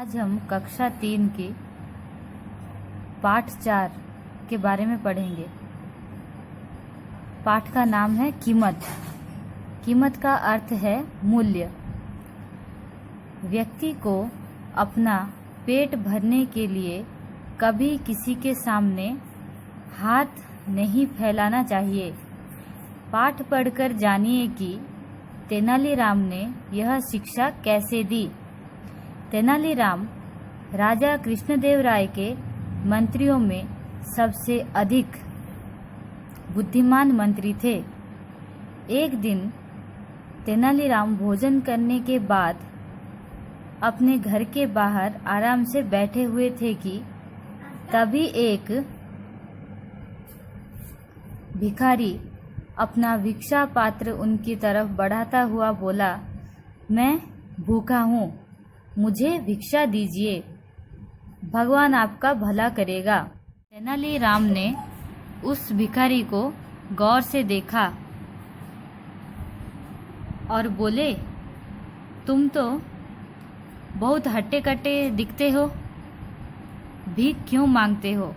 आज हम कक्षा 3 की पाठ 4 के बारे में पढ़ेंगे। पाठ का नाम है कीमत। कीमत का अर्थ है मूल्य। व्यक्ति को अपना पेट भरने के लिए कभी किसी के सामने हाथ नहीं फैलाना चाहिए। पाठ पढ़कर जानिए कि तेनालीराम ने यह शिक्षा कैसे दी। तेनालीराम राजा कृष्णदेवराय के मंत्रियों में सबसे अधिक बुद्धिमान मंत्री थे। एक दिन तेनालीराम भोजन करने के बाद अपने घर के बाहर आराम से बैठे हुए थे कि तभी एक भिखारी अपना भिक्षा पात्र उनकी तरफ बढ़ाता हुआ बोला, मैं भूखा हूँ, मुझे भिक्षा दीजिए, भगवान आपका भला करेगा। तेनालीराम ने उस भिखारी को गौर से देखा और बोले, तुम तो बहुत हट्टे कट्टे दिखते हो, भीख क्यों मांगते हो,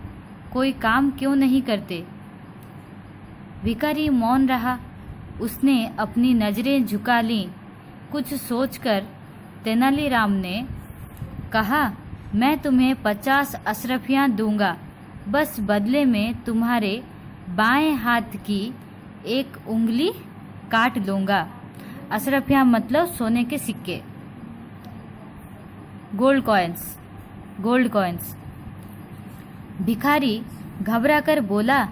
कोई काम क्यों नहीं करते। भिखारी मौन रहा। उसने अपनी नजरें झुका लीं। कुछ सोचकर तेनालीराम ने कहा, मैं तुम्हें 50 अशरफियाँ दूंगा, बस बदले में तुम्हारे बाएं हाथ की एक उंगली काट लूँगा। अशरफियाँ मतलब सोने के सिक्के, गोल्ड कॉइन्स। भिखारी घबराकर बोला,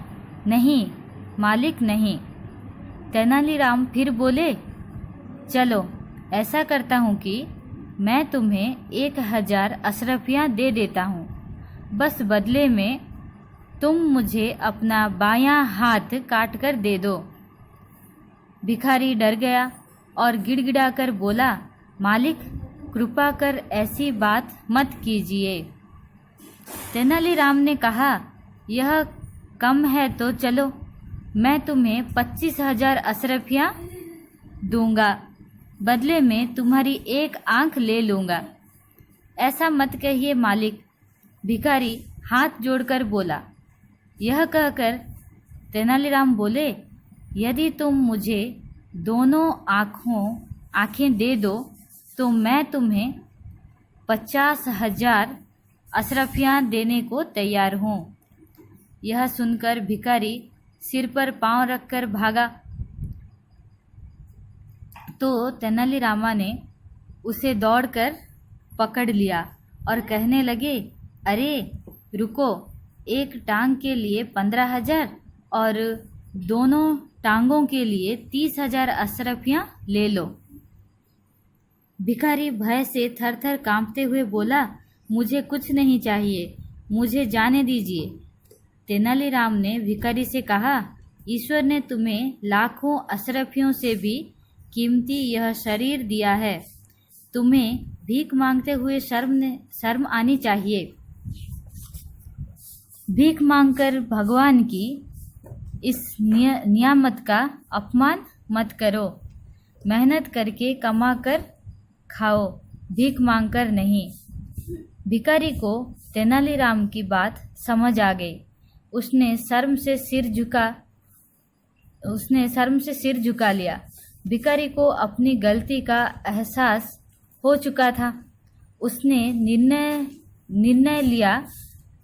नहीं मालिक नहीं। तेनालीराम फिर बोले, चलो ऐसा करता हूँ कि मैं तुम्हें 1000 अशरफियाँ दे देता हूँ, बस बदले में तुम मुझे अपना बायां हाथ काट कर दे दो। भिखारी डर गया और गिड़गिड़ाकर बोला, मालिक कृपा कर ऐसी बात मत कीजिए। तेनालीराम ने कहा, यह कम है तो चलो, मैं तुम्हें 25,000 अशरफियाँ दूंगा, बदले में तुम्हारी एक आंख ले लूँगा। ऐसा मत कहिए मालिक, भिखारी हाथ जोड़कर बोला। यह कहकर तेनालीराम बोले, यदि तुम मुझे दोनों आँखें दे दो तो मैं तुम्हें 50,000 अशरफियाँ देने को तैयार हूँ। यह सुनकर भिखारी सिर पर पांव रखकर भागा तो तेनालीरामा ने उसे दौड़कर पकड़ लिया और कहने लगे, अरे रुको, एक टांग के लिए 15,000 और दोनों टांगों के लिए 30,000 अशरफियाँ ले लो। भिखारी भय से थर-थर कांपते हुए बोला, मुझे कुछ नहीं चाहिए, मुझे जाने दीजिए। तेनालीराम ने भिखारी से कहा, ईश्वर ने तुम्हें लाखों अशरफियों से भी कीमती यह शरीर दिया है, तुम्हें भीख मांगते हुए शर्म आनी चाहिए। भीख मांगकर भगवान की इस नियामत का अपमान मत करो। मेहनत करके कमा कर खाओ, भीख मांगकर नहीं। भिखारी को तेनालीराम की बात समझ आ गई। उसने शर्म से सिर झुका लिया। भिखारी को अपनी गलती का एहसास हो चुका था। उसने निर्णय लिया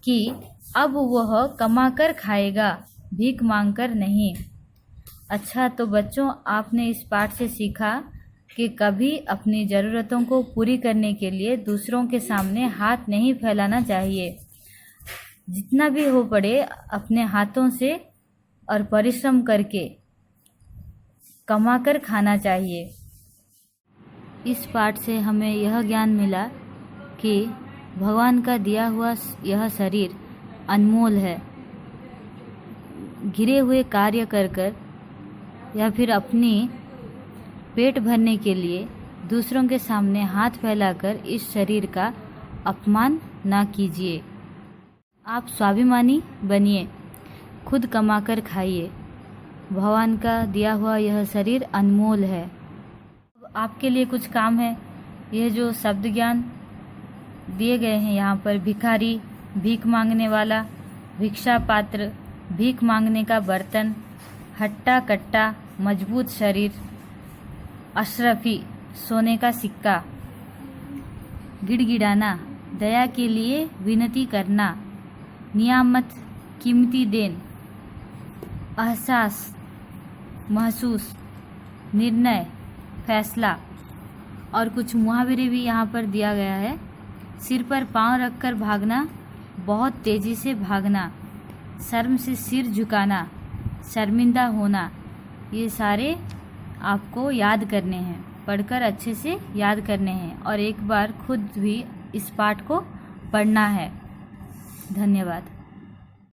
कि अब वह कमाकर खाएगा, भीख मांगकर नहीं। अच्छा, तो बच्चों, आपने इस पाठ से सीखा कि कभी अपनी ज़रूरतों को पूरी करने के लिए दूसरों के सामने हाथ नहीं फैलाना चाहिए। जितना भी हो पड़े अपने हाथों से और परिश्रम करके कमाकर खाना चाहिए। इस पाठ से हमें यह ज्ञान मिला कि भगवान का दिया हुआ यह शरीर अनमोल है। गिरे हुए कार्य कर या फिर अपनी पेट भरने के लिए दूसरों के सामने हाथ फैलाकर इस शरीर का अपमान ना कीजिए। आप स्वाभिमानी बनिए, खुद कमाकर खाइए। भगवान का दिया हुआ यह शरीर अनमोल है। अब आपके लिए कुछ काम है। यह जो शब्द ज्ञान दिए गए हैं यहाँ पर भिखारी, भीख मांगने वाला, भिक्षा पात्र, भीख मांगने का बर्तन, हट्टा कट्टा, मजबूत शरीर, अशरफी, सोने का सिक्का, गिड़गिड़ाना, दया के लिए विनती करना, नियामत, कीमती देन, एहसास, महसूस, निर्णय, फैसला। और कुछ मुहावरे भी यहाँ पर दिया गया है। सिर पर पांव रखकर भागना, बहुत तेजी से भागना, शर्म से सिर झुकाना, शर्मिंदा होना। ये सारे आपको याद करने हैं, पढ़कर अच्छे से याद करने हैं और एक बार खुद भी इस पाठ को पढ़ना है। धन्यवाद।